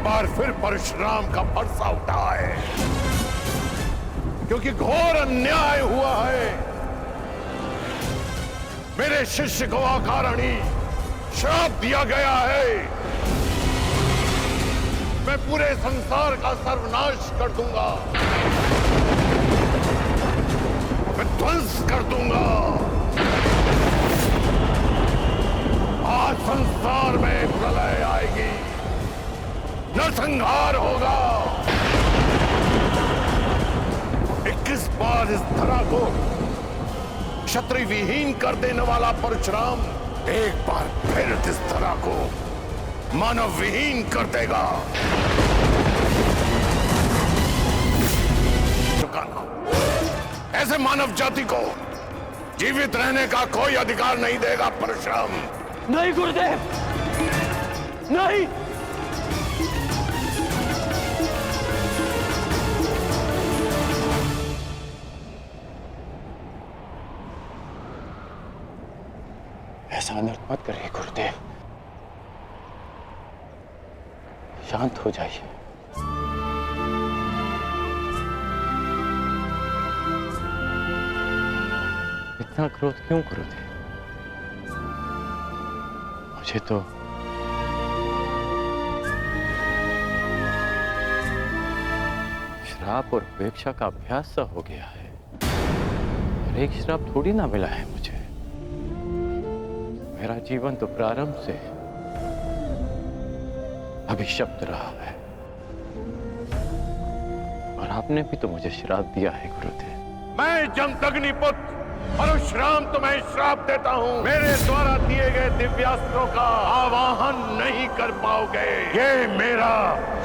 बार फिर परशुराम का फरसा उठा है, क्योंकि घोर अन्याय हुआ है। मेरे शिष्य को अकारणी श्राप दिया गया है। मैं पूरे संसार का सर्वनाश कर दूंगा, मैं ध्वंस कर दूंगा। आज संसार में प्रलय आएगी, नरसंहार होगा। 21 बार इस धरा को क्षत्रिय विहीन कर देने वाला परशुराम एक बार फिर इस धरा को मानव विहीन कर देगा। ऐसे मानव जाति को जीवित रहने का कोई अधिकार नहीं देगा परशुराम। नहीं गुरुदेव, नहीं। ऐसा अनर्थ मत करिए गुरुदेव, शांत हो जाइए। इतना क्रोध क्यों गुरुदेव? मुझे तो श्राप और उपेक्षा का अभ्यास सा हो गया है, और एक श्राप थोड़ी ना मिला है मुझे। मेरा जीवन तो प्रारंभ से अभिशप्त रहा है, और आपने भी तो मुझे श्राप दिया है गुरुदेव। मैं जमदग्नि पुत्र परशुराम तुम्हें श्राप देता हूँ। मेरे द्वारा दिए गए दिव्यास्त्रों का आवाहन नहीं कर पाओगे, ये मेरा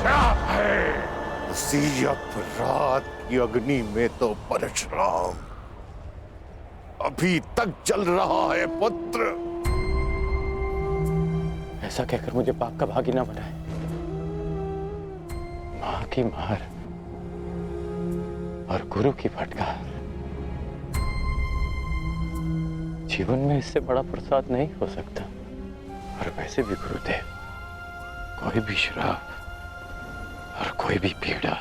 श्राप है। उसी अपराध की अग्नि में तो परशुराम अभी तक जल रहा है पुत्र। ऐसा कहकर मुझे पाप का भागी ना बनाए। मां की मार और गुरु की फटकार, जीवन में इससे बड़ा प्रसाद नहीं हो सकता। और वैसे भी गुरुदेव, कोई भी श्राप और कोई भी पीड़ा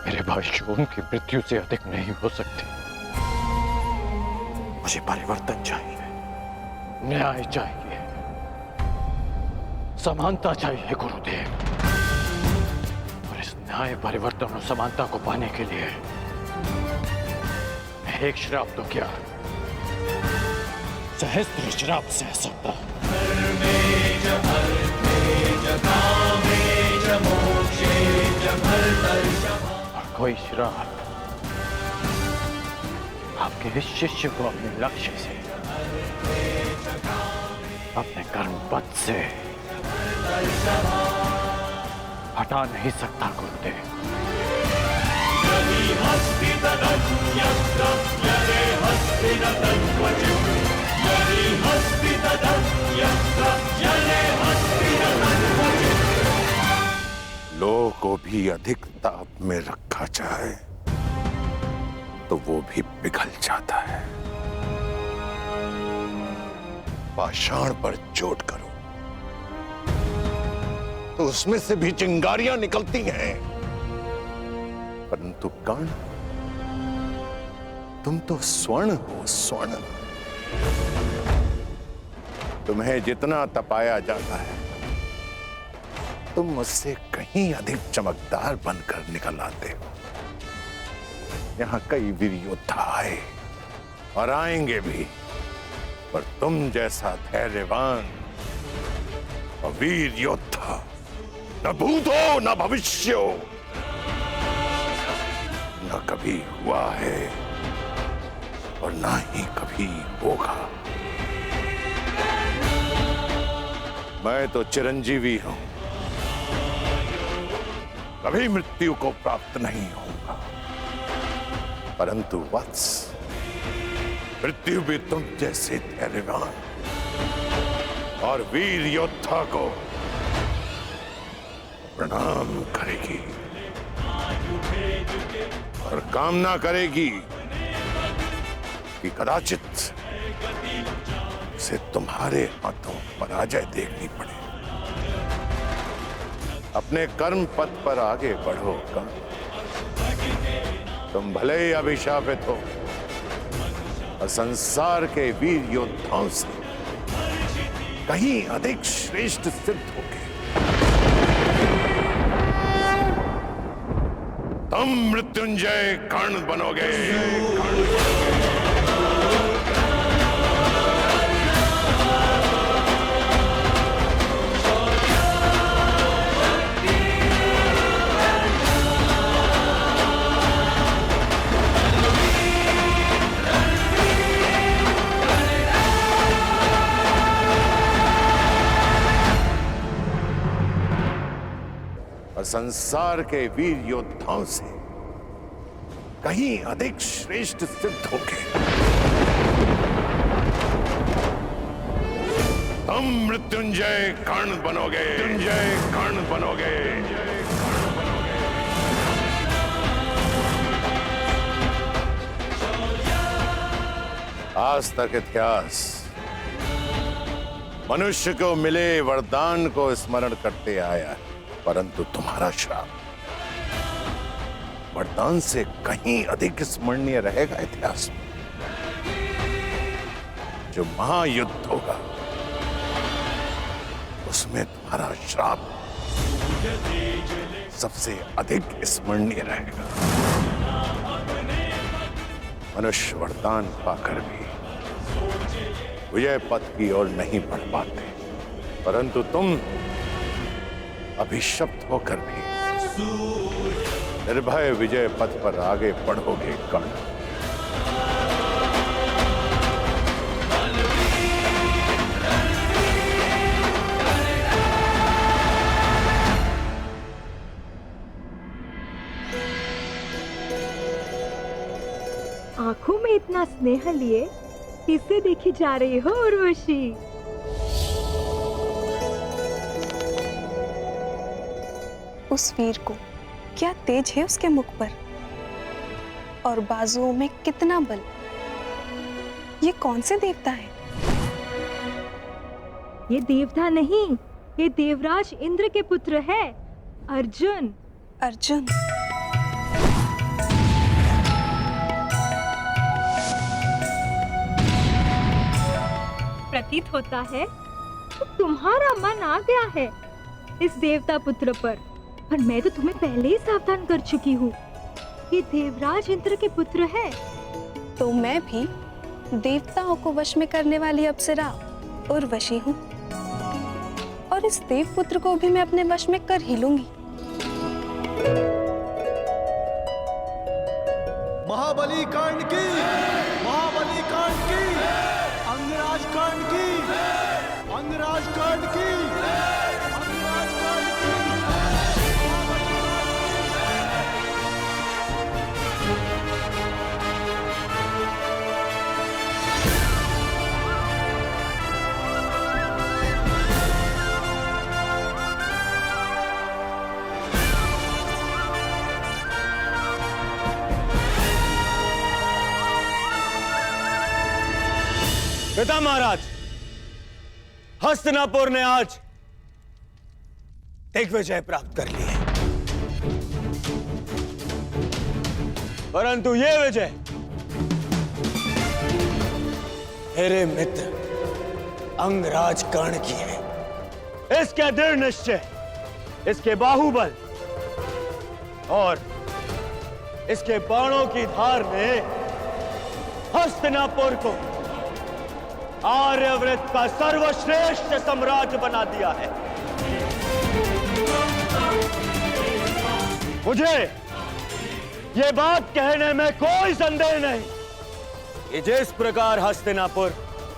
मेरे भाई शिवम की मृत्यु से अधिक नहीं हो सकती। मुझे परिवर्तन चाहिए, न्याय चाहिए, समानता चाहिए गुरुदेव। और इस न्याय, परिवर्तन और समानता को पाने के लिए मैं एक श्राप तो क्या, सहस्त्र श्राप सह सकता। और कोई श्राप आपके इस शिष्य को अपने लक्ष्य से, अपने कर्म पथ से हटा नहीं सकता गुरुदेव। लोह को भी अधिक ताप में रखा जाए तो वो भी पिघल जाता है। पाषाण पर चोट करो तो उसमें से भी चिंगारियां निकलती हैं, परंतु कर्ण, तुम तो स्वर्ण हो, स्वर्ण। तुम्हें जितना तपाया जाता है तुम मुझसे कहीं अधिक चमकदार बनकर निकल आते हो। यहां कई वीर योद्धा आए और आएंगे भी, पर तुम जैसा धैर्यवान और वीर योद्धा न भूत हो न भविष्य हो, न कभी हुआ है और ना ही कभी होगा। मैं तो चिरंजीवी हूं, कभी मृत्यु को प्राप्त नहीं होगा, परंतु वत्स, मृत्यु भी तुम जैसे धैर्यवान और वीर योद्धा को प्रणाम करेगी और कामना करेगी कि कदाचित उसे तुम्हारे हाथों पराजय देखनी पड़े। अपने कर्म पथ पर आगे बढ़ो कर्ण। तुम भले ही अभिशापित हो और संसार के वीर योद्धाओं से कहीं अधिक श्रेष्ठ सिद्ध होगे। तुम मृत्युंजय कर्ण बनोगे। और संसार के वीर योद्धाओं से कहीं अधिक श्रेष्ठ सिद्ध होगे। तुम मृत्युंजय कर्ण बनोगे। मृत्युंजय कर्ण बनोगे। आज तक इतिहास मनुष्य को मिले वरदान को स्मरण करते आया है, परंतु तुम्हारा श्राप वरदान से कहीं अधिक स्मरणीय रहेगा इतिहास में। जो महायुद्ध होगा उसमें तुम्हारा श्राप सबसे अधिक स्मरणीय रहेगा। मनुष्य वरदान पाकर भी विजय पथ की ओर नहीं बढ़ पाते, परंतु तुम अभिशप्त होकर भी निर्भय विजय पथ पर आगे बढ़ोगे कर्ण। आंखों में इतना स्नेह लिए किससे देखी जा रही हो उर्वशी? उस वीर को क्या तेज है उसके मुख पर और बाजुओं में कितना बल। ये कौन से देवता है? ये देवता नहीं, ये देवराज इंद्र के पुत्र है, अर्जुन। अर्जुन? प्रतीत होता है तो तुम्हारा मन आ गया है इस देवता पुत्र पर मैं तो तुम्हें पहले ही सावधान कर चुकी हूँ। ये देवराज इंद्र के पुत्र है। तो मैं भी देवताओं को वश में करने वाली अप्सरा उर्वशी हूँ और इस देव पुत्र को भी मैं अपने वश में कर ही लूंगी। महाबली कांड की, महाबली कांड की, अंगराज कांड की, अंगराज कांड की, अंगराज कांड की। पिता महाराज, हस्तिनापुर ने आज दिग्विजय प्राप्त कर ली है, परंतु ये विजय मेरे मित्र अंगराज कर्ण की है। इसके दृढ़ निश्चय, इसके बाहुबल और इसके बाणों की धार ने हस्तिनापुर को आर्यव्रत का सर्वश्रेष्ठ साम्राज्य बना दिया है। मुझे ये बात कहने में कोई संदेह नहीं कि जिस प्रकार हस्तिनापुर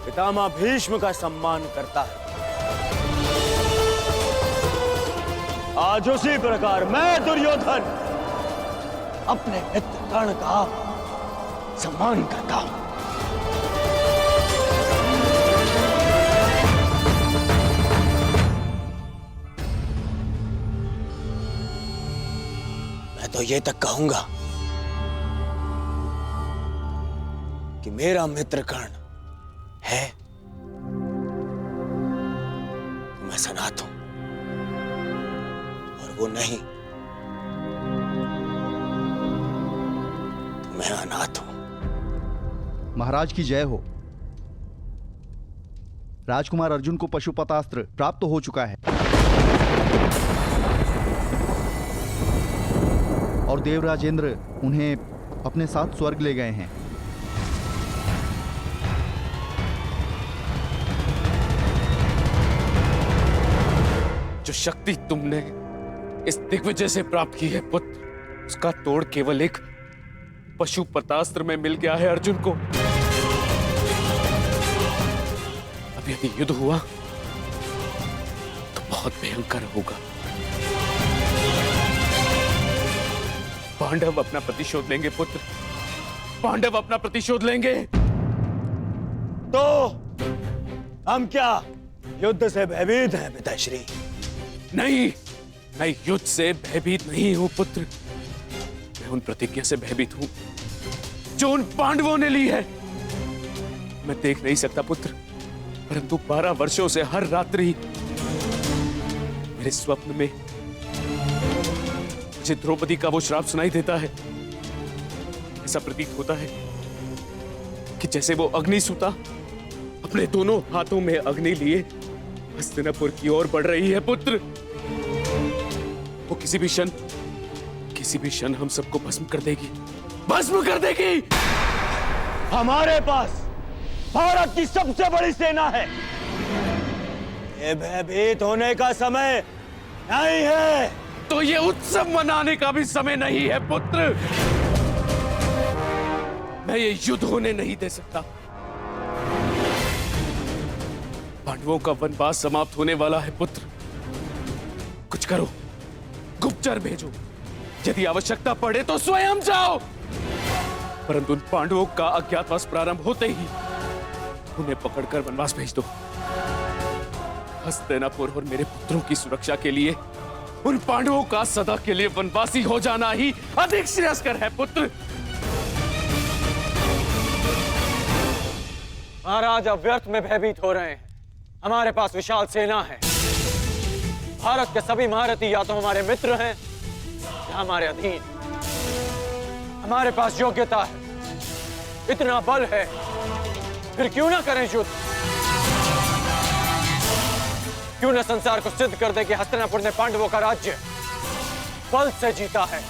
पितामह भीष्म का सम्मान करता है, आज उसी प्रकार मैं दुर्योधन अपने मित्र कर्ण का सम्मान करता हूं। तो ये तक कहूंगा कि मेरा मित्र कर्ण है तो मैं सनात हूं और वो नहीं, तो मैं अनाथ हूं। महाराज की जय हो। राजकुमार अर्जुन को पशुपतास्त्र प्राप्त हो चुका है और देवराजेंद्र उन्हें अपने साथ स्वर्ग ले गए हैं। जो शक्ति तुमने इस दिग्विजय से प्राप्त की है पुत्र, उसका तोड़ केवल एक पशुपतास्त्र में मिल गया है अर्जुन को। अब यदि युद्ध हुआ तो बहुत भयंकर होगा। पांडव अपना प्रतिशोध लेंगे पुत्र, पांडव अपना प्रतिशोध लेंगे। तो हम क्या युद्ध से भयभीत हैं पिताश्री? नहीं, मैं युद्ध से भयभीत नहीं हूं पुत्र। मैं उन प्रतिज्ञा से भयभीत हूं जो उन पांडवों ने ली है। मैं देख नहीं सकता पुत्र, परंतु 12 वर्षों से हर रात्रि मेरे स्वप्न में मुझे द्रौपदी का वो श्राप सुनाई देता है। ऐसा प्रतीत होता है कि जैसे वो अग्निसुता अपने दोनों हाथों में अग्नि लिए हस्तिनापुर की ओर बढ़ रही है पुत्र। वो किसी भी क्षण हम सबको भस्म कर देगी, भस्म कर देगी। हमारे पास भारत की सबसे बड़ी सेना है। ये भयभीत होने का समय नहीं है। तो ये उत्सव मनाने का भी समय नहीं है पुत्र। मैं ये युद्ध होने नहीं दे सकता। पांडवों का वनवास समाप्त होने वाला है पुत्र। कुछ करो, गुप्तचर भेजो, यदि आवश्यकता पड़े तो स्वयं जाओ। परंतु उन पांडवों का अज्ञातवास प्रारंभ होते ही उन्हें पकड़कर वनवास भेज दो। हस्तिनापुर और मेरे पुत्रों की सुरक्षा के लिए उन पांडवों का सदा के लिए वनवासी हो जाना ही अधिक श्रेयस्कर है पुत्र। महाराज अब व्यर्थ में भयभीत हो रहे हैं। हमारे पास विशाल सेना है। भारत के सभी महारथी या तो हमारे मित्र हैं या हमारे अधीन। हमारे पास योग्यता है, इतना बल है, फिर क्यों ना करें युद्ध? क्यों न संसार को सिद्ध कर दे कि हस्तिनापुर ने पांडवों का राज्य बल से जीता है,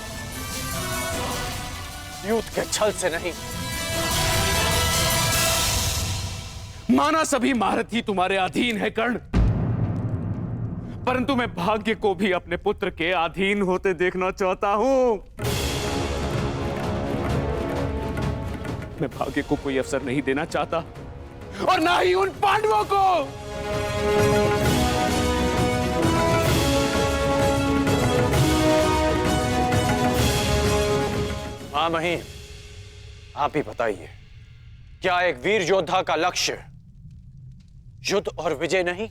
युद्ध के छल से नहीं। माना सभी महारथी तुम्हारे अधीन है कर्ण, परंतु मैं भाग्य को भी अपने पुत्र के अधीन होते देखना चाहता हूं। मैं भाग्य को कोई अवसर नहीं देना चाहता और ना ही उन पांडवों को। हाँ महीन, आप ही बताइए, क्या एक वीर योद्धा का लक्ष्य युद्ध और विजय नहीं?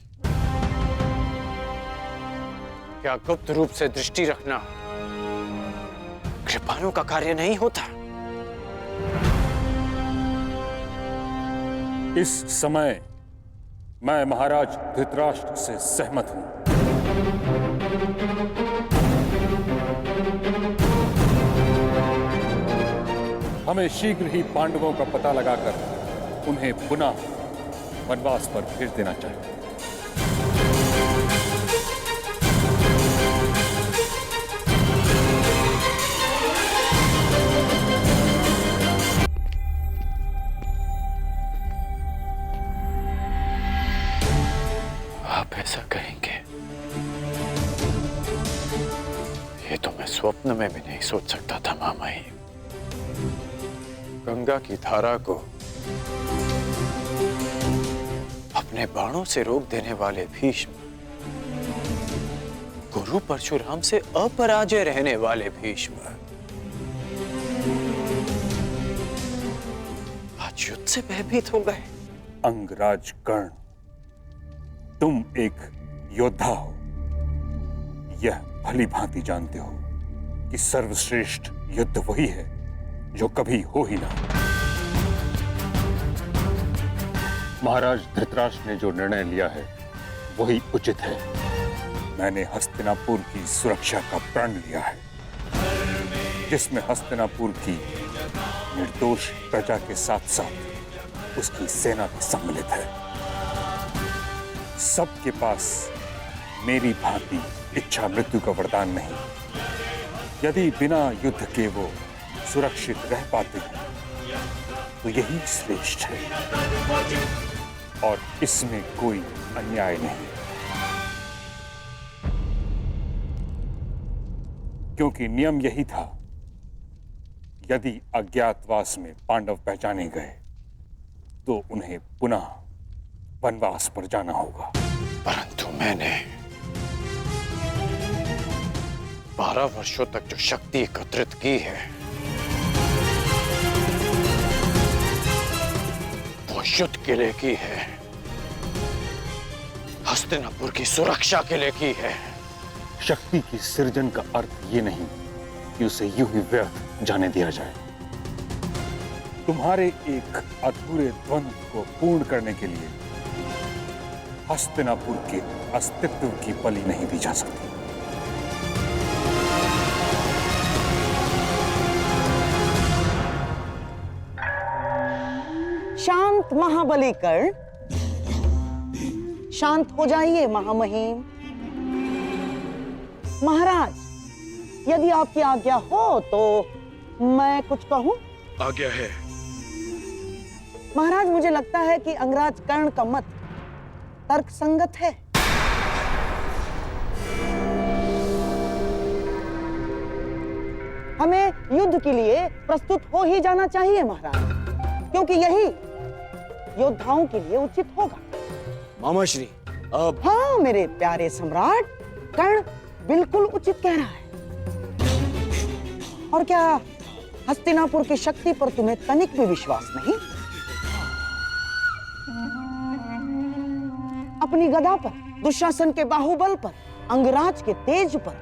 क्या गुप्त रूप से दृष्टि रखना कृपाणु का कार्य नहीं होता? इस समय मैं महाराज धृतराष्ट्र से सहमत हूं। हमें शीघ्र ही पांडवों का पता लगाकर उन्हें पुनः वनवास पर भेज देना चाहिए। आप ऐसा कहेंगे ये तो मैं स्वप्न में भी नहीं सोच सकता था मामाई। गंगा की धारा को अपने बाणों से रोक देने वाले भीष्म, गुरु परशुराम से अपराजय रहने वाले भीष्म, आज युद्ध से भयभीत हो गए। अंगराज कर्ण, तुम एक योद्धा हो, यह भली भांति जानते हो कि सर्वश्रेष्ठ युद्ध वही है जो कभी हो ही ना। महाराज धृतराष्ट्र ने जो निर्णय लिया है वही उचित है। मैंने हस्तिनापुर की सुरक्षा का प्रण लिया है, जिसमें हस्तिनापुर की निर्दोष प्रजा के साथ साथ उसकी सेना भी सम्मिलित है। सबके पास मेरी भांति इच्छा मृत्यु का वरदान नहीं। यदि बिना युद्ध के वो सुरक्षित रह पाते हैं तो यही श्रेष्ठ है और इसमें कोई अन्याय नहीं, क्योंकि नियम यही था, यदि अज्ञातवास में पांडव पहचाने गए तो उन्हें पुनः वनवास पर जाना होगा। परंतु मैंने 12 वर्षों तक जो शक्ति एकत्रित की है वो युद्ध के लिए की है, हस्तिनापुर की सुरक्षा के लिए की है। शक्ति की सृजन का अर्थ ये नहीं कि उसे यूं ही व्यर्थ जाने दिया जाए। तुम्हारे एक अधूरे द्वंद्व को पूर्ण करने के लिए हस्तिनापुर के अस्तित्व की बलि नहीं दी जा सकती। शांत महाबली कर्ण, शांत हो जाइए महामहिम। महाराज, यदि आपकी आज्ञा हो तो मैं कुछ कहूं? आज्ञा है। महाराज, मुझे लगता है कि अंगराज कर्ण का मत तर्कसंगत है। हमें युद्ध के लिए प्रस्तुत हो ही जाना चाहिए महाराज, क्योंकि यही योद्धाओं के लिए उचित होगा। मामाश्री, अब हाँ मेरे प्यारे सम्राट, कर्ण बिल्कुल उचित कह रहा है। और क्या हस्तिनापुर की शक्ति पर तुम्हें तनिक भी विश्वास नहीं? अपनी गदा पर, दुशासन के बाहुबल पर, अंगराज के तेज पर,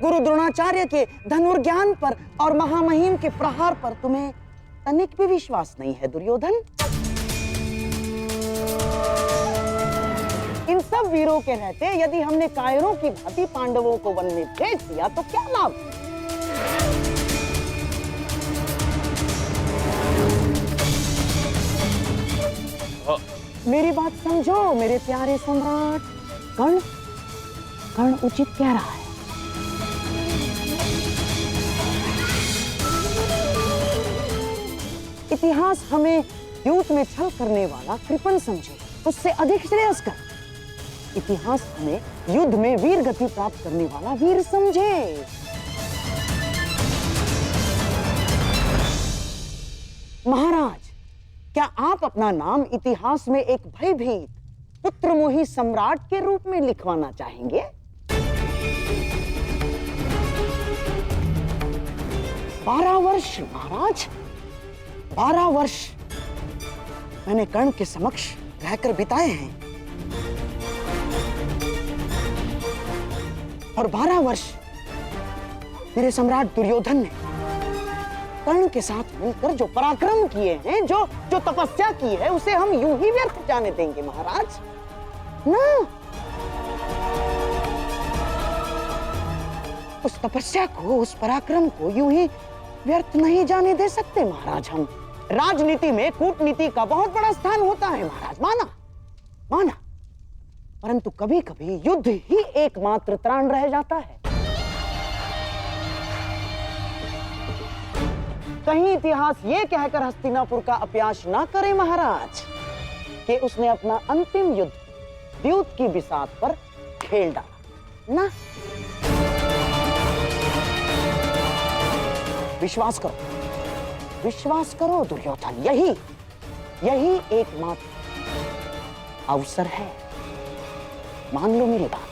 गुरु द्रोणाचार्य के धनुर्ज्ञान पर और महामहिम के प्रहार पर तुम्हें तनिक भी विश्वास नहीं है दुर्योधन? इन सब वीरों के रहते यदि हमने कायरों की भांति पांडवों को वन में भेज दिया तो क्या लाभ? मेरी बात समझो मेरे प्यारे सम्राट। कर्ण उचित कह रहा है। इतिहास हमें युद्ध में छल करने वाला कृपण समझे, उससे अधिक श्रेयस्कर। इतिहास हमें युद्ध में वीर गति प्राप्त करने वाला वीर समझे। महाराज, क्या आप अपना नाम इतिहास में एक भयभीत पुत्रमोही सम्राट के रूप में लिखवाना चाहेंगे? 12 वर्ष महाराज, 12 वर्ष मैंने कर्ण के समक्ष रहकर बिताए हैं, और 12 वर्ष मेरे सम्राट दुर्योधन ने कर्ण के साथ मिलकर जो पराक्रम किए हैं, जो तपस्या की है, उसे हम यूं ही व्यर्थ जाने देंगे महाराज? ना, उस तपस्या को, उस पराक्रम को यूं ही व्यर्थ नहीं जाने दे सकते महाराज हम। राजनीति में कूटनीति का बहुत बड़ा स्थान होता है महाराज, माना, परंतु कभी कभी युद्ध ही एकमात्र त्राण रह जाता है। कहीं इतिहास ये कहकर हस्तिनापुर का अपयाश ना करे महाराज कि उसने अपना अंतिम युद्ध द्यूत की बिसात पर खेल डाला ना। विश्वास करो दुर्योधन, यही एकमात्र अवसर है। मान लो मेरी बात।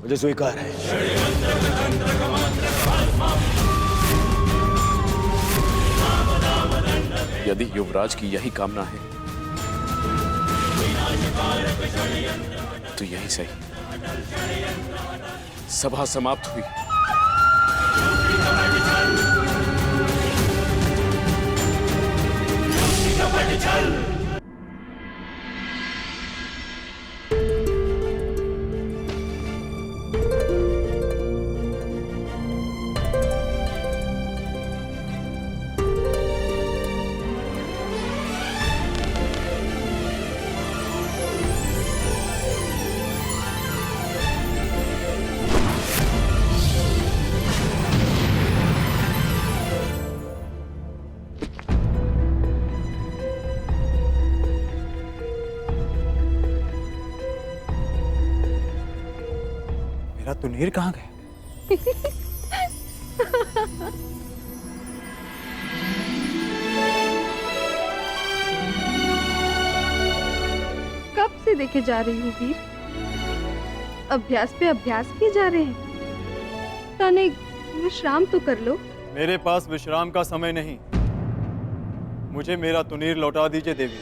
मुझे स्वीकार है। यदि युवराज की यही कामना है तो यही सही। सभा समाप्त हुई। मेरा तुनीर कहाँ गया? कब से देखे जा रही हूँ वीर, अभ्यास पे अभ्यास किए जा रहे हैं। तनिक विश्राम तो कर लो। मेरे पास विश्राम का समय नहीं। मुझे मेरा तुनीर लौटा दीजिए देवी।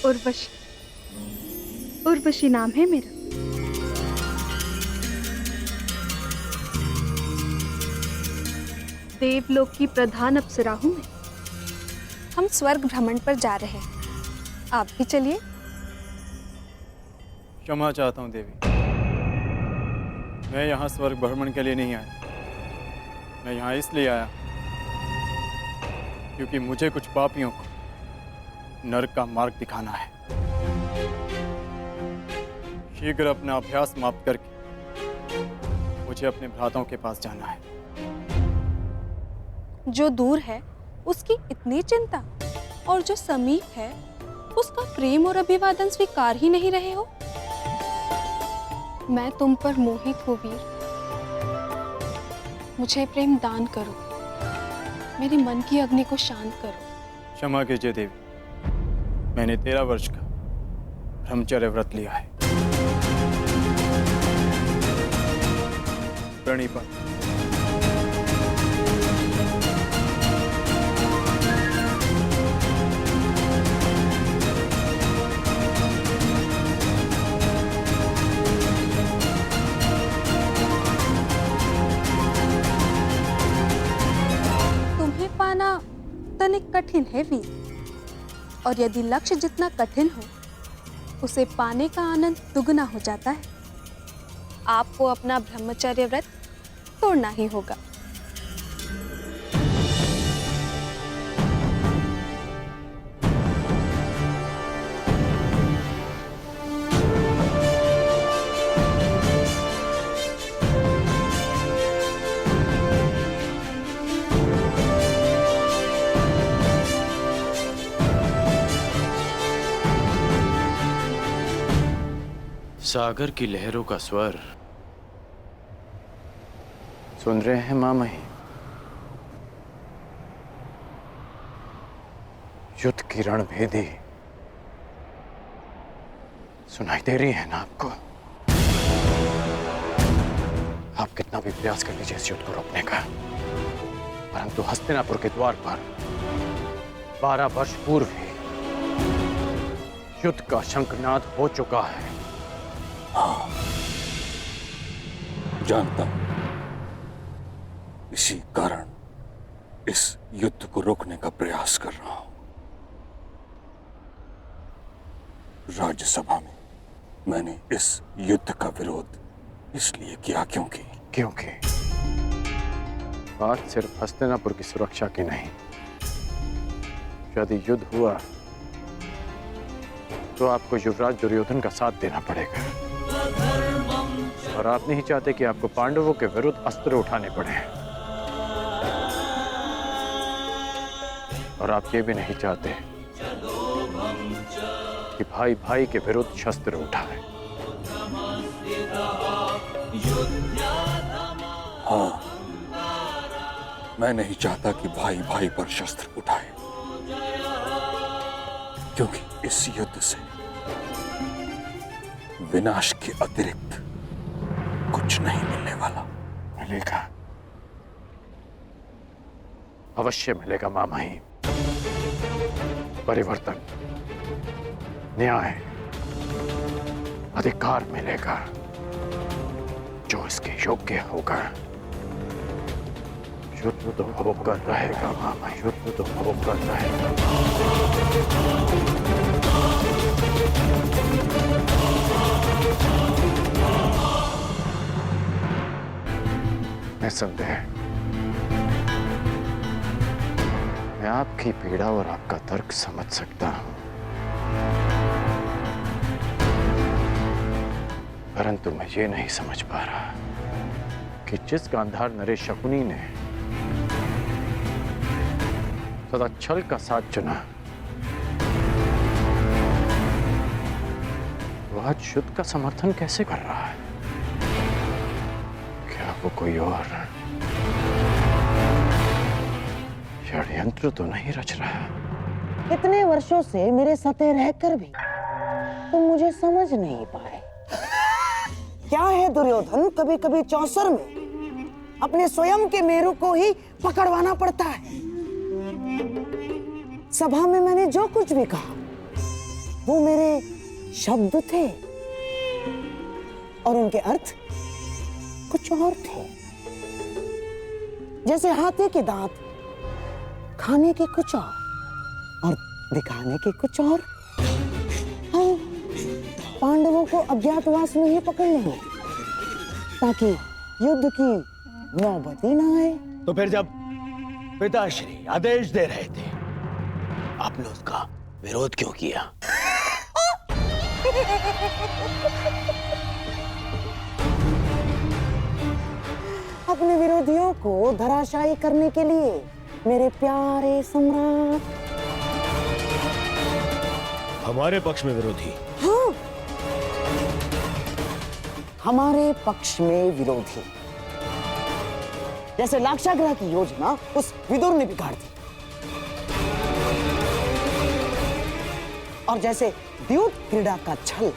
उर्वशी, उर्वशी नाम है मेरा। देवलोक की प्रधान अप्सरा हूँ मैं। हम स्वर्ग भ्रमण पर जा रहे हैं, आप भी चलिए। क्षमा चाहता हूँ देवी, मैं यहाँ स्वर्ग भ्रमण के लिए नहीं आया। मैं यहाँ इसलिए आया क्योंकि मुझे कुछ पापियों को नरक का मार्ग दिखाना है। शीघ्र अपना अभ्यास समाप्त करके मुझे अपने भ्राताओं के पास जाना है। जो दूर है उसकी इतनी चिंता, और जो समीप है उसका प्रेम और अभिवादन स्वीकार ही नहीं रहे हो। मैं तुम पर मोहित हूँ वीर, मुझे प्रेम दान करो, मेरे मन की अग्नि को शांत करो। क्षमा कीजिए देवी, मैंने 13 वर्ष का ब्रह्मचर्य व्रत लिया है। प्रणिपात। तनिक कठिन है वीर, और यदि लक्ष्य जितना कठिन हो उसे पाने का आनंद दुगना हो जाता है। आपको अपना ब्रह्मचर्य व्रत तोड़ना ही होगा। सागर की लहरों का स्वर सुन रहे हैं मामही? युद्ध की रणभेदी सुनाई दे रही है ना आपको? आप कितना भी प्रयास कर लीजिए इस युद्ध को रोकने का, परंतु हस्तिनापुर के द्वार पर 12 वर्ष पूर्व ही युद्ध का शंखनाद हो चुका है। हाँ, जानता हूं। इसी कारण इस युद्ध को रोकने का प्रयास कर रहा हूं। राज्यसभा में मैंने इस युद्ध का विरोध इसलिए किया क्योंकि बात सिर्फ हस्तिनापुर की सुरक्षा की नहीं। यदि युद्ध हुआ तो आपको युवराज दुर्योधन का साथ देना पड़ेगा, और आप नहीं चाहते कि आपको पांडवों के विरुद्ध अस्त्र उठाने पड़े, और आप ये भी नहीं चाहते कि भाई भाई के विरुद्ध शस्त्र उठाए। हाँ, मैं नहीं चाहता कि भाई भाई पर शस्त्र उठाए, क्योंकि इस युद्ध से विनाश के अतिरिक्त कुछ नहीं मिलने वाला। मिलेगा, अवश्य मिलेगा मामाही। परिवर्तन, न्याय, अधिकार मिलेगा जो इसके योग्य होगा। युद्ध तो होकर रहेगा मामा, युद्ध तो होकर रहेगा। निस्संदेह मैं आपकी पीड़ा और आपका तर्क समझ सकता हूं, परंतु मैं ये नहीं समझ पा रहा कि जिस गांधार नरेश शकुनी ने सदा छल का साथ चुना, वो आज युद्ध का समर्थन कैसे कर रहा है? क्या वो कोई और षड्यंत्र तो नहीं रच रहा? इतने वर्षों से मेरे सते रहकर भी तुम मुझे समझ नहीं पाए। क्या है दुर्योधन, कभी कभी चौसर में अपने स्वयं के मेरु को ही पकड़वाना पड़ता है। सभा में मैंने जो कुछ भी कहा वो मेरे शब्द थे और उनके अर्थ कुछ और थे। जैसे हाथी के दांत खाने के कुछ और दिखाने के कुछ और। हम पांडवों को अज्ञातवास में ही पकड़ लेंगे ताकि युद्ध की नौबत ही ना आए। तो फिर जब पिताश्री आदेश दे रहे थे, आपने उसका विरोध क्यों किया? अपने विरोधियों को धराशायी करने के लिए मेरे प्यारे सम्राट। हमारे पक्ष में विरोधी? हाँ, हमारे पक्ष में विरोधी। जैसे लाक्षागृह की योजना उस विदुर ने बिगाड़ दी, और जैसे द्यूत क्रीड़ा का छल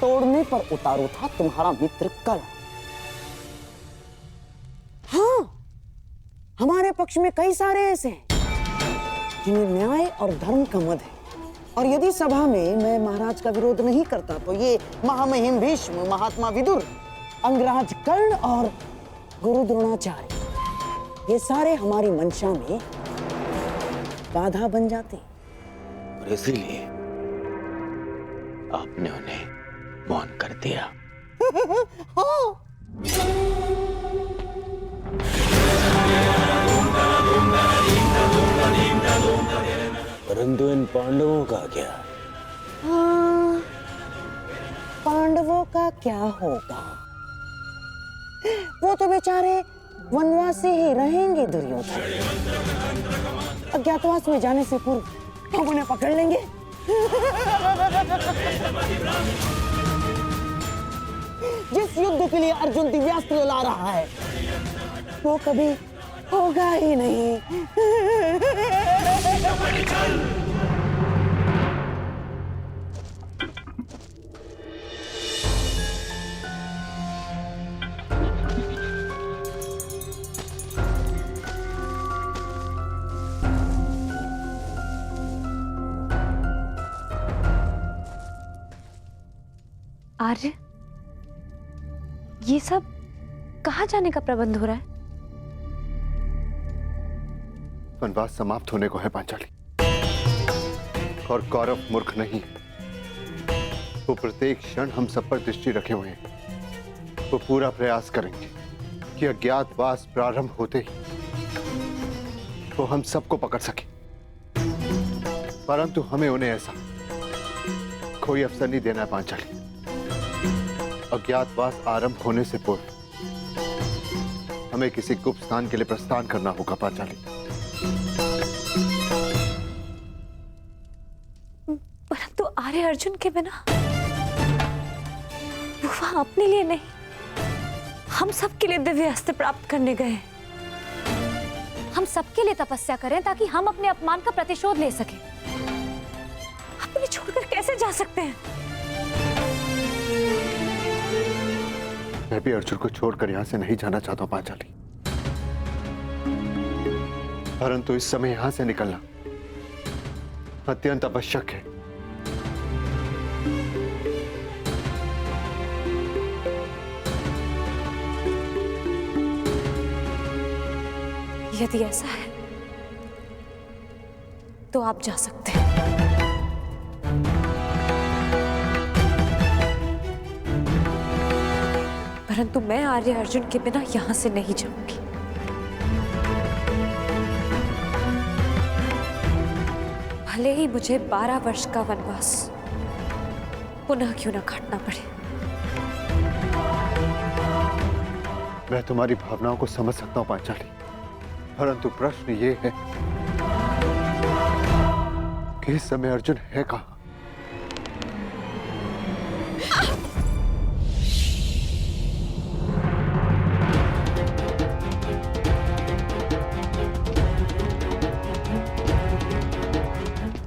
तोड़ने पर उतारू था तुम्हारा मित्र कर्ण। हाँ, हमारे पक्ष में कई सारे ऐसे हैं जिन्हें न्याय और धर्म का मद है, और यदि सभा में मैं महाराज का विरोध नहीं करता तो ये महामहिम भीष्म, महात्मा विदुर, अंगराज कर्ण और गुरु द्रोणाचार्य, ये सारे हमारी मंशा में बाधा बन जाते। और इसीलिए आपने उन्हें मौन कर दिया। हाँ। परंतु इन पांडवों का क्या? हाँ, पांडवों का क्या होगा? वो तो बेचारे वनवासी ही रहेंगे दुर्योधन। अज्ञातवास में जाने से पूर्व हम उन्हें पकड़ लेंगे। जिस युद्ध के लिए अर्जुन दिव्यास्त्र ला रहा है वो कभी होगा ही नहीं। आर्य, ये सब कहाँ जाने का प्रबंध हो रहा है? वनवास समाप्त होने को है पांचाली, और कौरव मूर्ख नहीं है। वो प्रत्येक क्षण हम सब पर दृष्टि रखे हुए हैं। वो पूरा प्रयास करेंगे कि अज्ञातवास प्रारंभ होते ही वो हम सबको पकड़ सके, परंतु हमें उन्हें ऐसा कोई अवसर नहीं देना है पांचाली। अज्ञातवास आरंभ होने से पूर्व हमें किसी गुप्त स्थान के लिए प्रस्थान करना होगा पांचाली। परंतु आर्य अर्जुन के बिना वो वहां अपने लिए नहीं, हम सबके लिए दिव्य अस्त्र प्राप्त करने गए। हम सबके लिए तपस्या करें ताकि हम अपने अपमान का प्रतिशोध ले सकें। आप उन्हें छोड़कर कैसे जा सकते हैं? मैं भी अर्जुन को छोड़कर यहां से नहीं जाना चाहता हूं पांचाली, परंतु इस समय यहां से निकलना अत्यंत आवश्यक है। यदि ऐसा है तो आप जा सकते हैं। परंतु मैं आर्य अर्जुन के बिना यहां से नहीं जाऊंगी। भले ही मुझे 12 वर्ष का वनवास पुनः क्यों न काटना पड़े। मैं तुम्हारी भावनाओं को समझ सकता हूं पांचाली, परंतु प्रश्न ये है कि इस समय अर्जुन है कहां?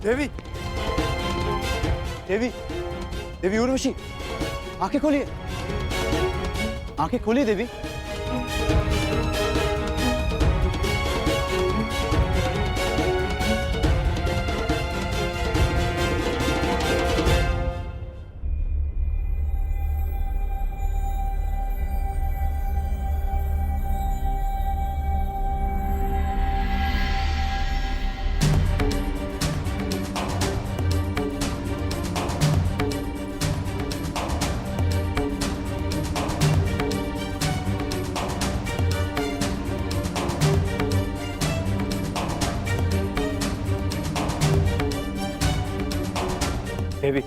देवी, देवी, देवी उर्वशी, आंखें खोलिए, आंखें खोलिए देवी। देवी,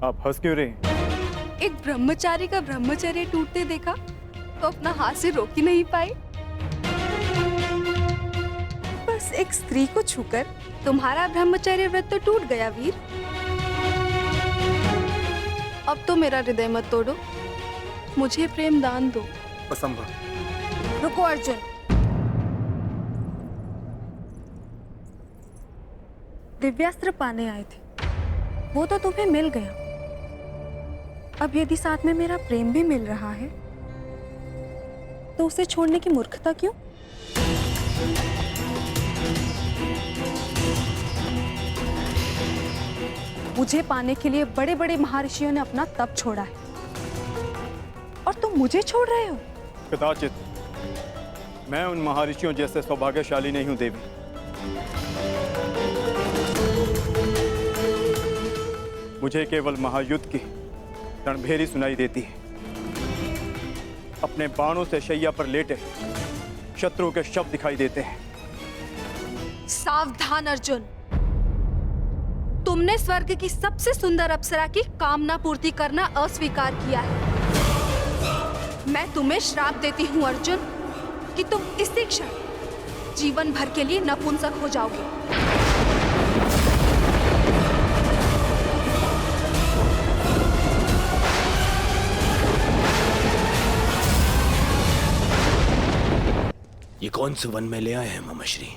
आप हंस क्यों रहे हैं? एक ब्रह्मचारी का ब्रह्मचर्य टूटते देखा तो अपना हाथ से रोक ही नहीं पाए। बस एक स्त्री को छूकर तुम्हारा ब्रह्मचर्य व्रत तो टूट गया वीर। अब तो मेरा हृदय मत तोड़ो, मुझे प्रेम दान दो। असंभव। रुको अर्जुन, दिव्यास्त्र पाने आए थे, वो तो तुम्हें मिल गया। अब यदि साथ में मेरा प्रेम भी मिल रहा है तो उसे छोड़ने की मूर्खता क्यों? मुझे पाने के लिए बड़े बड़े महर्षियों ने अपना तप छोड़ा है और तुम मुझे छोड़ रहे हो। कदाचित मैं उन महर्षियों जैसे सौभाग्यशाली नहीं हूं देवी। मुझे केवल महायुद्ध की रणभेरी सुनाई देती है। अपने बाणों से शैया पर लेटे शत्रु के शव दिखाई देते हैं। सावधान अर्जुन, तुमने स्वर्ग की सबसे सुंदर अप्सरा की कामना पूर्ति करना अस्वीकार किया है। मैं तुम्हें श्राप देती हूँ अर्जुन कि तुम इसी क्षण जीवन भर के लिए नपुंसक हो जाओगे। ये कौन से वन में ले आए हैं मामाश्री?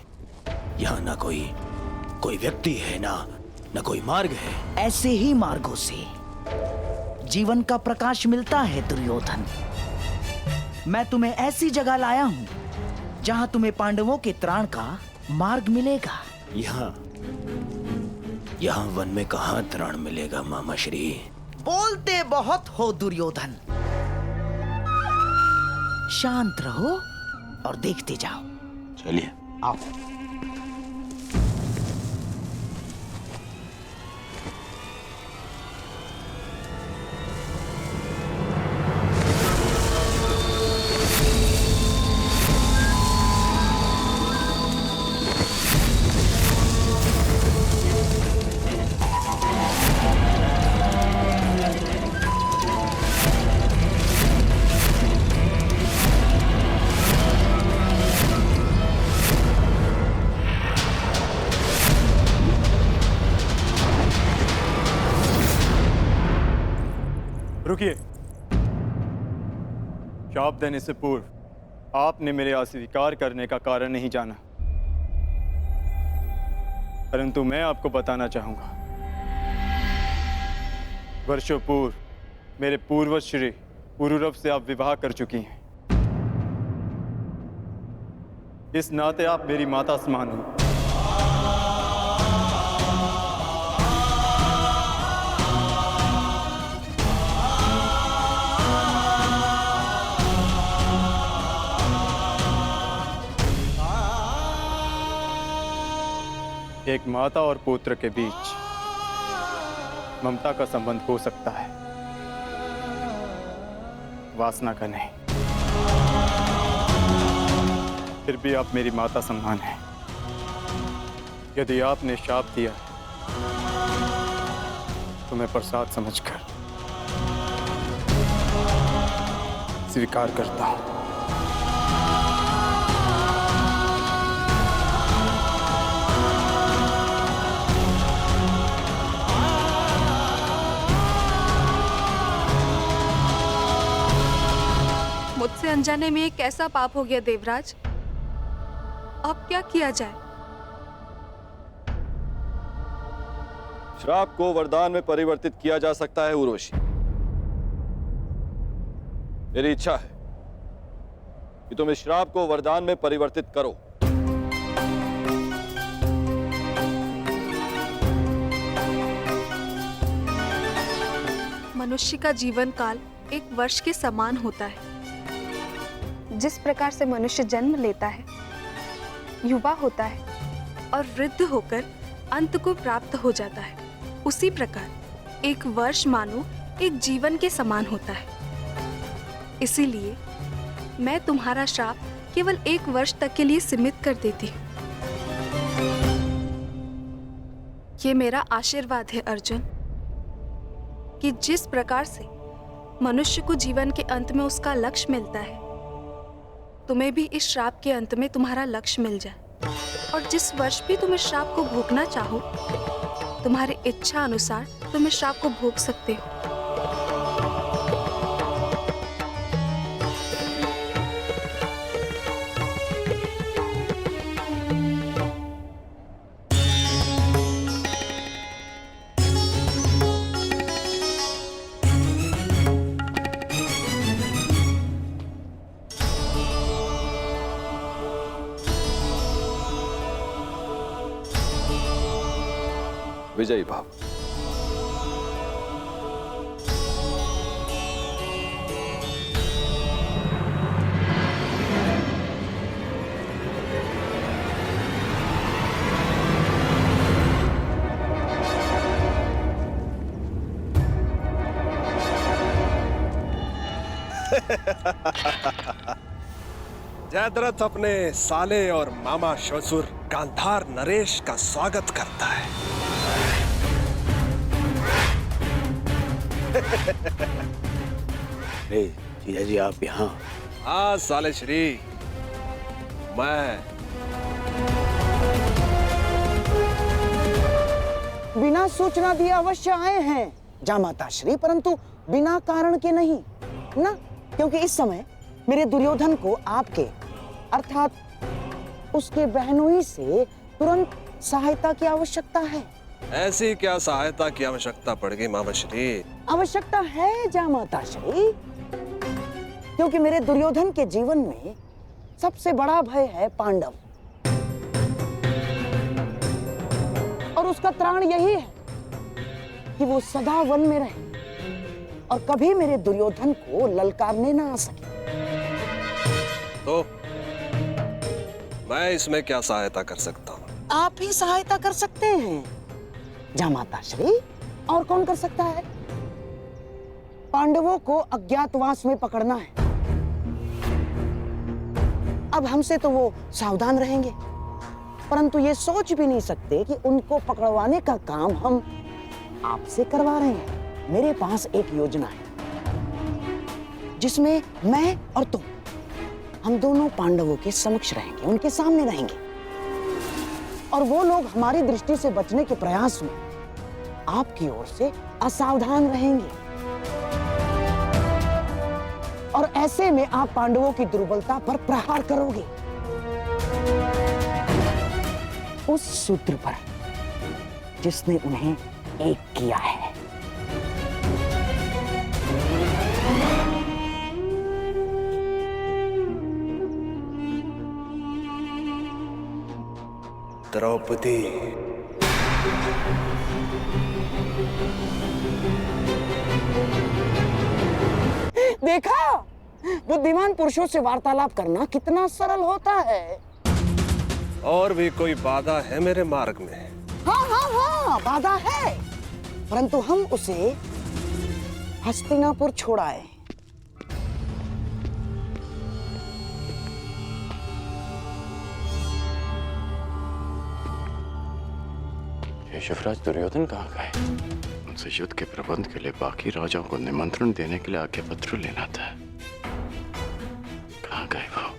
यहाँ ना कोई व्यक्ति है, ना कोई मार्ग है। ऐसे ही मार्गों से जीवन का प्रकाश मिलता है दुर्योधन। मैं तुम्हें ऐसी जगह लाया हूँ जहाँ तुम्हें पांडवों के त्राण का मार्ग मिलेगा। यहाँ वन में कहाँ त्राण मिलेगा मामाश्री? बोलते बहुत हो दुर्योधन, शांत रहो और देखते जाओ। चलिए आओ। रुकिए। शाप देने से पूर्व आपने मेरे अस्वीकार करने का कारण नहीं जाना, परंतु मैं आपको बताना चाहूंगा। वर्षों पूर्व मेरे पूर्वज श्री पुरुरव से आप विवाह कर चुकी हैं। इस नाते आप मेरी माता समान हो। एक माता और पुत्र के बीच ममता का संबंध हो सकता है, वासना का नहीं। फिर भी आप मेरी माता समान हैं। यदि आपने शाप दिया है तो मैं प्रसाद समझकर स्वीकार करता हूं। मुझसे अनजाने में एक ऐसा पाप हो गया देवराज, अब क्या किया जाए? श्राप को वरदान में परिवर्तित किया जा सकता है उर्वशी। मेरी इच्छा है कि तुम इस श्राप को वरदान में परिवर्तित करो। मनुष्य का जीवन काल 1 वर्ष के समान होता है। जिस प्रकार से मनुष्य जन्म लेता है, युवा होता है और वृद्ध होकर अंत को प्राप्त हो जाता है, उसी प्रकार 1 वर्ष मानो एक जीवन के समान होता है। इसीलिए मैं तुम्हारा श्राप केवल 1 वर्ष तक के लिए सीमित कर देती हूँ। ये मेरा आशीर्वाद है अर्जुन, कि जिस प्रकार से मनुष्य को जीवन के अंत में उसका लक्ष्य मिलता है, तुम्हें भी इस श्राप के अंत में तुम्हारा लक्ष्य मिल जाए, और जिस वर्ष भी तुम इस श्राप को भोगना चाहो, तुम्हारी इच्छा अनुसार तुम इस श्राप को भोग सकते हो। विजयी भाव। जयद्रथ अपने साले और मामा ससुर गांधार नरेश का स्वागत करता है। जीजा जी आप यहाँ? हाँ साले श्री, मैं बिना सूचना दिए अवश्य आए हैं जामाता श्री, परंतु बिना कारण के नहीं ना, क्योंकि इस समय मेरे दुर्योधन को आपके अर्थात उसके बहनोई से तुरंत सहायता की आवश्यकता है। ऐसी क्या सहायता की आवश्यकता पड़ गई मामा श्री? आवश्यकता है जामाता श्री, क्योंकि मेरे दुर्योधन के जीवन में सबसे बड़ा भय है पांडव, और उसका त्राण यही है कि वो सदा वन में रहे और कभी मेरे दुर्योधन को ललकारने ना आ सके। तो मैं इसमें क्या सहायता कर सकता हूँ? आप ही सहायता कर सकते हैं जामाता श्री, और कौन कर सकता है? पांडवों को अज्ञातवास में पकड़ना है। अब हमसे तो वो सावधान रहेंगे, परंतु ये सोच भी नहीं सकते कि उनको पकड़वाने का काम हम आपसे करवा रहे हैं। मेरे पास एक योजना है जिसमें मैं और तुम, हम दोनों पांडवों के समक्ष रहेंगे, उनके सामने रहेंगे, और वो लोग हमारी दृष्टि से बचने के प्रयास में आपकी ओर से असावधान रहेंगे, और ऐसे में आप पांडवों की दुर्बलता पर प्रहार करोगे, उस सूत्र पर जिसने उन्हें एक किया है। द्रौपदी, देखा, बुद्धिमान पुरुषों से वार्तालाप करना कितना सरल होता है। और भी कोई बाधा है मेरे मार्ग में? हाँ, बाधा है, परंतु हम उसे हस्तिनापुर छोड़ाए। युवराज दुर्योधन कहाँ गए? उनसे युद्ध के प्रबंध के लिए बाकी राजाओं को निमंत्रण देने के लिए आज्ञा पत्र लेना था। कहाँ गए वो?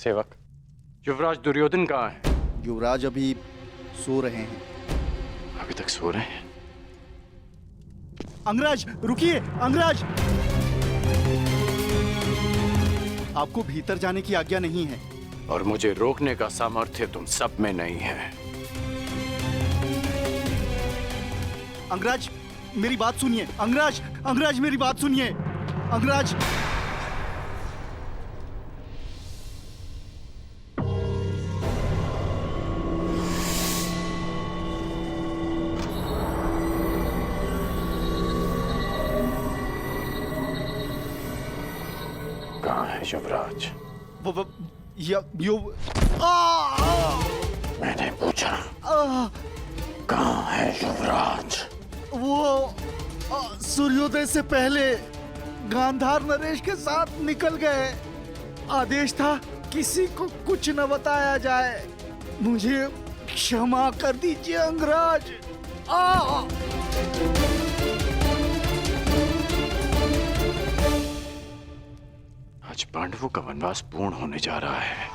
सेवक, युवराज दुर्योधन कहाँ है? युवराज अभी सो रहे हैं। अभी तक सो रहे हैं? अंगराज रुकिए, अंगराज! आपको भीतर जाने की आज्ञा नहीं है। और मुझे रोकने का सामर्थ्य तुम सब में नहीं है। अंगराज मेरी बात सुनिए। अंगराज, अंगराज मेरी बात सुनिए। अंगराज! कहाँ है युवराज? मैंने पूछा कहाँ है युवराज? वो सूर्योदय से पहले गांधार नरेश के साथ निकल गए। आदेश था किसी को कुछ न बताया जाए। मुझे क्षमा कर दीजिए अंगराज। आज पांडवों का वनवास पूर्ण होने जा रहा है।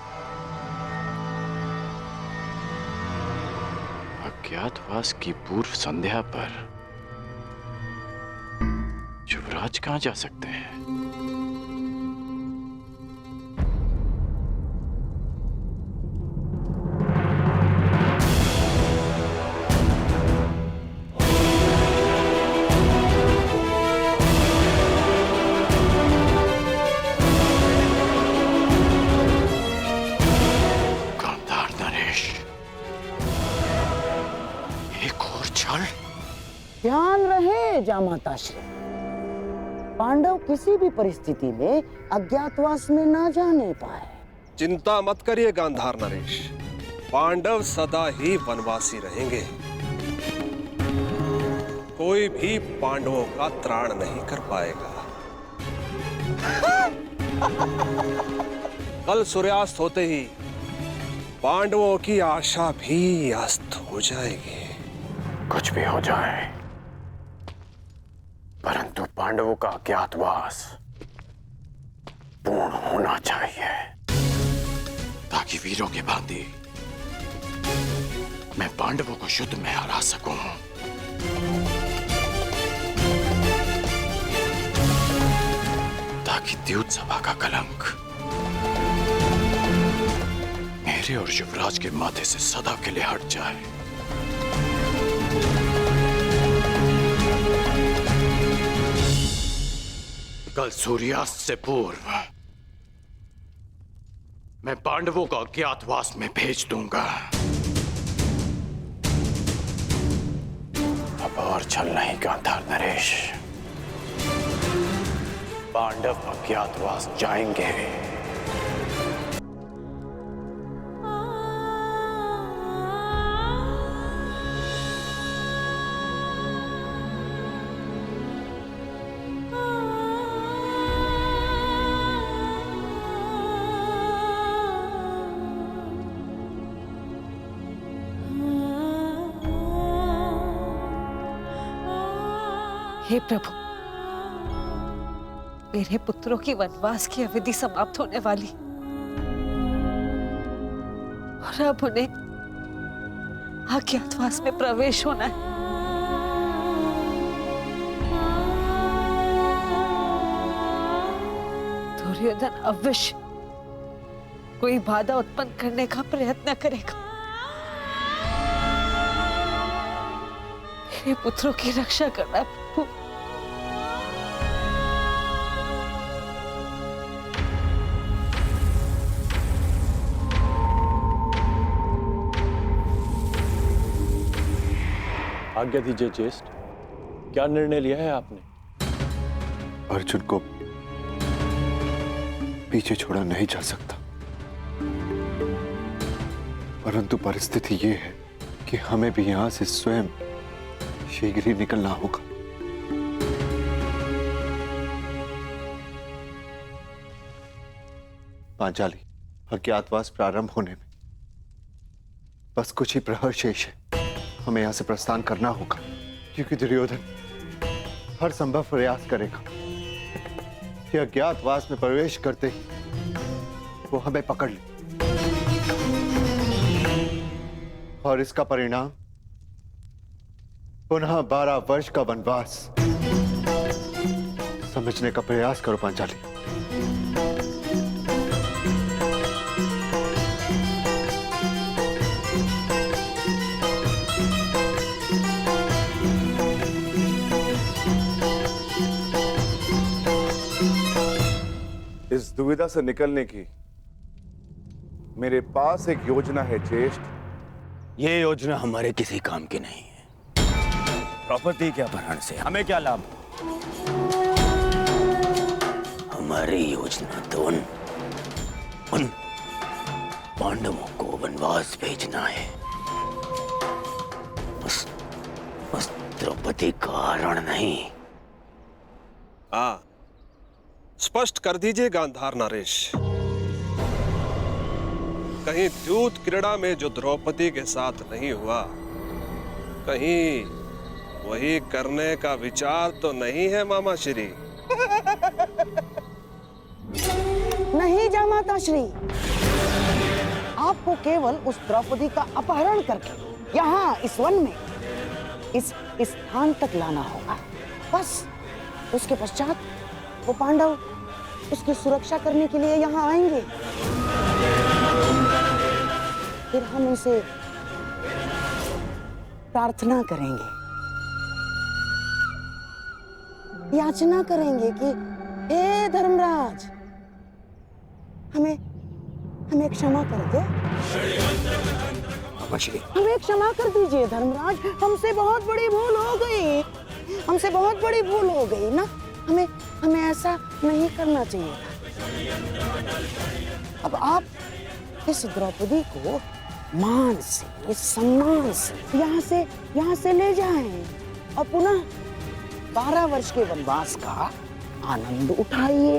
अज्ञातवास की पूर्व संध्या पर युवराज कहाँ जा सकते हैं? ध्यान रहे जामाताश्री, पांडव किसी भी परिस्थिति में अज्ञातवास में ना जाने पाए। चिंता मत करिए गांधार नरेश, पांडव सदा ही वनवासी रहेंगे। कोई भी पांडवों का त्राण नहीं कर पाएगा। कल सूर्यास्त होते ही पांडवों की आशा भी अस्त हो जाएगी। कुछ भी हो जाए, परंतु पांडवों का अज्ञातवास पूर्ण होना चाहिए, ताकि वीरों के भांति मैं पांडवों को युद्ध में हरा सकूं। ताकि द्यूत सभा का कलंक मेरे और युवराज के माथे से सदा के लिए हट जाए। कल सूर्यास्त से पूर्व मैं पांडवों को अज्ञातवास में भेज दूंगा। अब और छल नहीं गांधार नरेश, पांडव अज्ञातवास जाएंगे। हे प्रभु, मेरे पुत्रों की वनवास की अवधि समाप्त होने वाली और अब उन्हें अज्ञातवास में प्रवेश होना है। दुर्योधन अवश्य कोई बाधा उत्पन्न करने का प्रयत्न करेगा। मेरे पुत्रों की रक्षा करना प्रभु। आज्ञा दीजिए ज्येष्ठ, क्या निर्णय लिया है आपने? अर्जुन को पीछे छोड़ा नहीं जा सकता, परंतु परिस्थिति ये है कि हमें भी यहां से स्वयं शीघ्र ही निकलना होगा। पांचाली, अज्ञातवास प्रारंभ होने में बस कुछ ही प्रहर शेष है। हमें यहां से प्रस्थान करना होगा, क्योंकि दुर्योधन हर संभव प्रयास करेगा कि अज्ञातवास में प्रवेश करते ही वो हमें पकड़ ले, और इसका परिणाम पुनः 12 वर्ष का वनवास। समझने का प्रयास करो पांचाली। इस दुविधा से निकलने की मेरे पास एक योजना है ज्येष्ठ। ये योजना हमारे किसी काम की नहीं है। द्रौपदी के अपहरण से हमें क्या लाभ? हमारी योजना तो उन पांडवों को वनवास भेजना है। उस द्रौपदी का रण नहीं। स्पष्ट कर दीजिए गांधार नरेश, कहीं द्यूत क्रीड़ा में जो द्रौपदी के साथ नहीं हुआ, कहीं वही करने का विचार तो नहीं है मामा श्री? नहीं जामाता श्री, आपको केवल उस द्रौपदी का अपहरण करके यहाँ इस वन में इस स्थान तक लाना होगा, बस। उसके पश्चात वो पांडव उसकी सुरक्षा करने के लिए यहाँ आएंगे। फिर हम उनसे प्रार्थना करेंगे, याचना करेंगे कि हे धर्मराज, हमें क्षमा कर दो। हमें क्षमा कर दीजिए धर्मराज, हमसे बहुत बड़ी भूल हो गई, हमसे बहुत बड़ी भूल हो गई ना। हमें ऐसा नहीं करना चाहिए था। अब आप इस द्रौपदी को मान से, सम्मान से यहाँ से ले जाएं और पुनः 12 वर्ष के वनवास का आनंद उठाइए।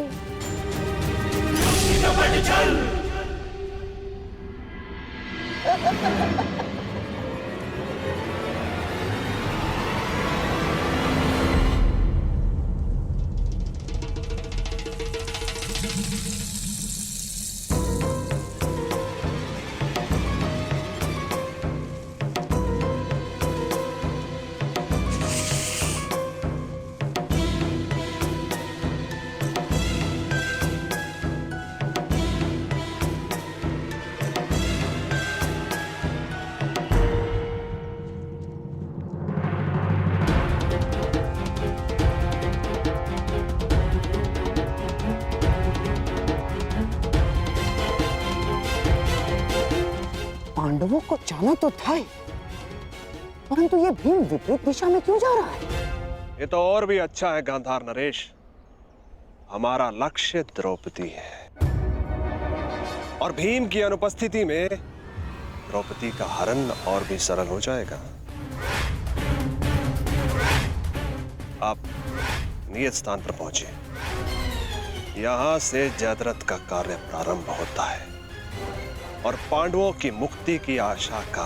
पांडवों को जाना तो था ही, परंतु ये भीम विपरीत दिशा में क्यों जा रहा है? ये तो और भी अच्छा है गांधार नरेश, हमारा लक्ष्य द्रौपदी है और भीम की अनुपस्थिति में द्रौपदी का हरण और भी सरल हो जाएगा। आप नियत स्थान पर पहुंचे, यहां से जयद्रथ का कार्य प्रारंभ होता है और पांडवों की मुक्ति की आशा का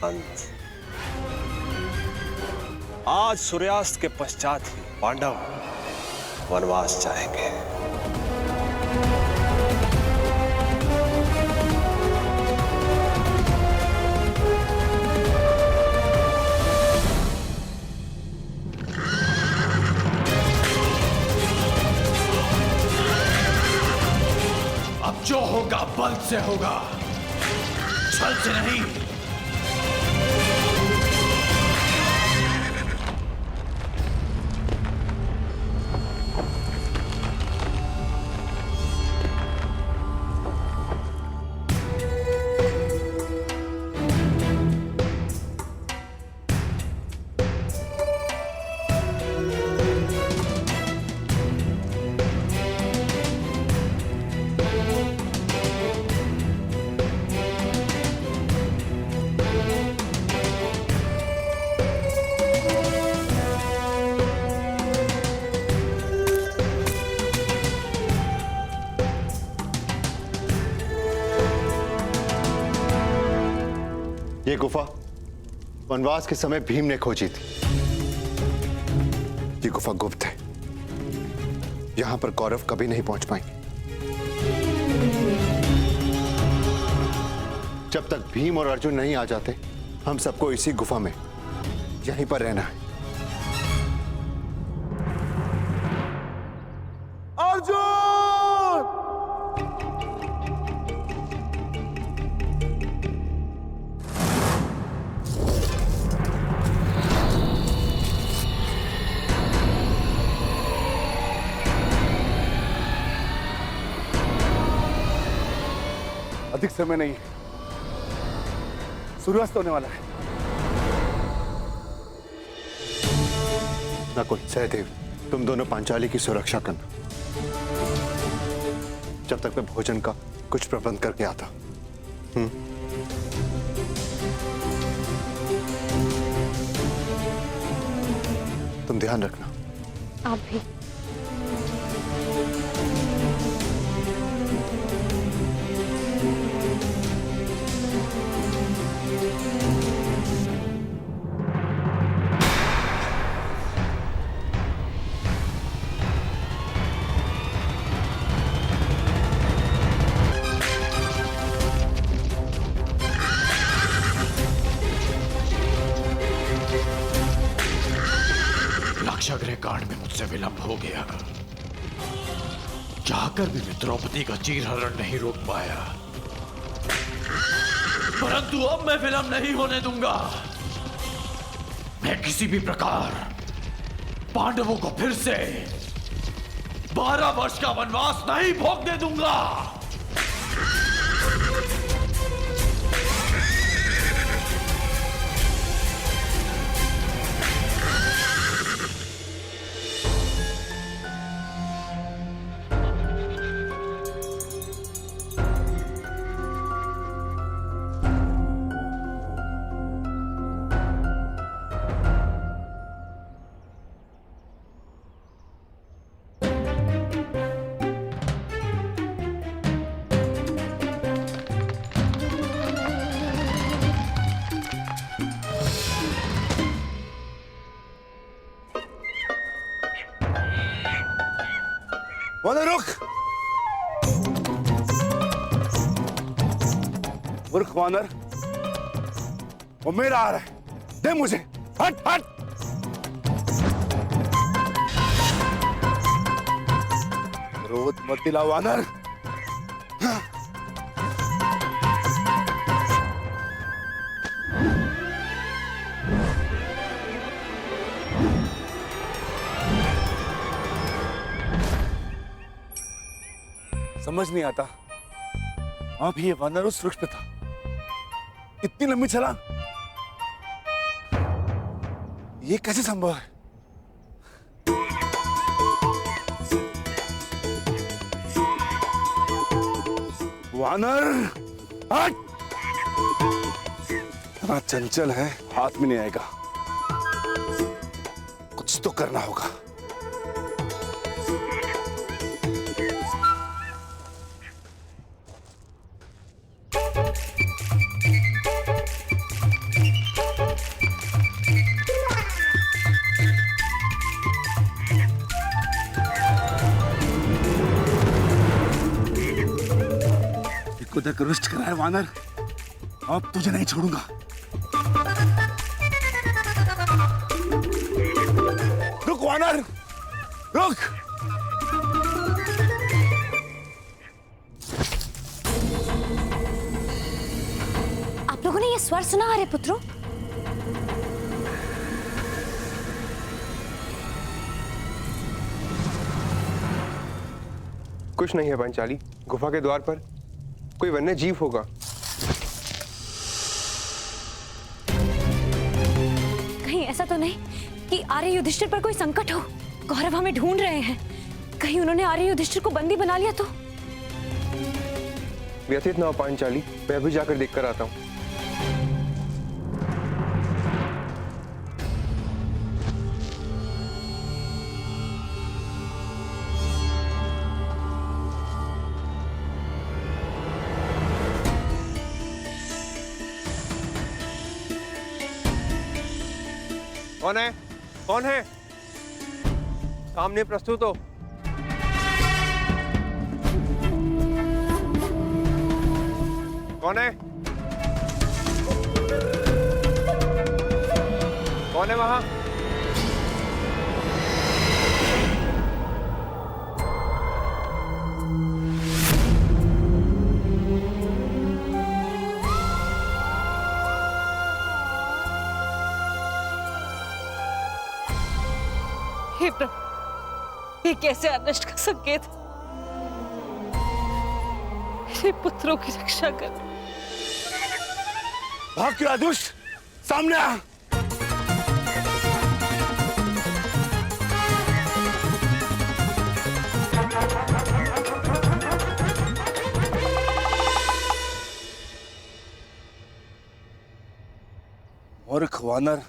अंत। आज सूर्यास्त के पश्चात ही पांडव वनवास जाएंगे। अब जो होगा बल से होगा, छल से नहीं। ये गुफा वनवास के समय भीम ने खोजी थी। ये गुफा गुप्त है, यहां पर कौरव कभी नहीं पहुंच पाएंगे। जब तक भीम और अर्जुन नहीं आ जाते, हम सबको इसी गुफा में यहीं पर रहना है। अधिक समय नहीं है, सूर्यास्त होने वाला है। नकुल, सहदेव, तुम दोनों पांचाली की सुरक्षा करना, जब तक मैं भोजन का कुछ प्रबंध करके आता। तुम ध्यान रखना। आप भी। लक्षागृह कांड में मुझसे विलंब हो गया। चाहकर भी मैं द्रौपदी का चीरहरण नहीं रोक पाया, परंतु अब मैं विलंब नहीं होने दूंगा। मैं किसी भी प्रकार पांडवों को फिर से 12 वर्ष का वनवास नहीं भोगने दूंगा। वानर रुक! मूर्ख वानर, वो मेरा आ रहा है, दे मुझे। हट हट! क्रोध मत दिला वानर। समझ नहीं आता, अभी ये वानर उस वृक्ष पे था, इतनी लंबी छलांग, ये कैसे संभव है? वानर हट! इतना चंचल है, हाथ में नहीं आएगा। कुछ तो करना होगा। तक रुष्ट करा है वानर, अब तुझे नहीं छोड़ूंगा। रुक वानर, रुक! आप लोगों ने ये स्वर सुना अरे पुत्रों? कुछ नहीं है पांचाली, गुफा के द्वार पर कोई वन्य जीव होगा। कहीं ऐसा तो नहीं कि आर्य युधिष्ठिर पर कोई संकट हो? कौरव हमें ढूंढ रहे हैं, कहीं उन्होंने आर्य युधिष्ठिर को बंदी बना लिया तो? व्यथित ना हो पांचाली, मैं अभी जाकर देखकर आता हूँ। कौन है? कौन है? सामने प्रस्तुत हो। कौन है? कौन है वहां? हे प्रभु, ये कैसे अनिष्ट का संकेत है? मेरे पुत्रों की रक्षा कर। भाग के दुष्ट, सामने आ। मूर्ख वानर,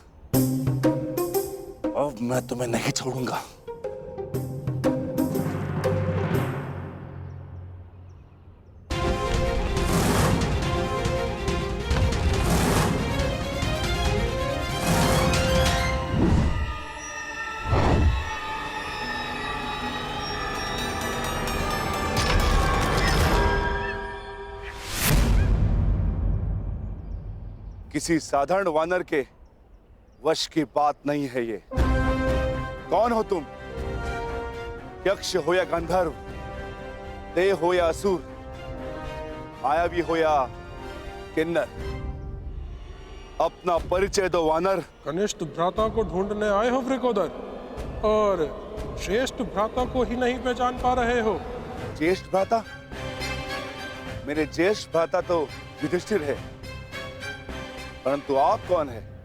अब मैं तुम्हें नहीं छोड़ूंगा। किसी साधारण वानर के वश की बात नहीं है ये। कौन हो तुम? यक्ष हो या गंधर्व, देव हो या असुर, मायावी हो या किन्नर, अपना परिचय दो वानर। कनिष्ठ भ्राता को ढूंढने आए हो वृकोदर, और श्रेष्ठ भ्राता को ही नहीं पहचान पा रहे हो। ज्येष्ठ भ्राता? मेरे ज्येष्ठ भ्राता तो युधिष्ठिर है, परंतु आप कौन है?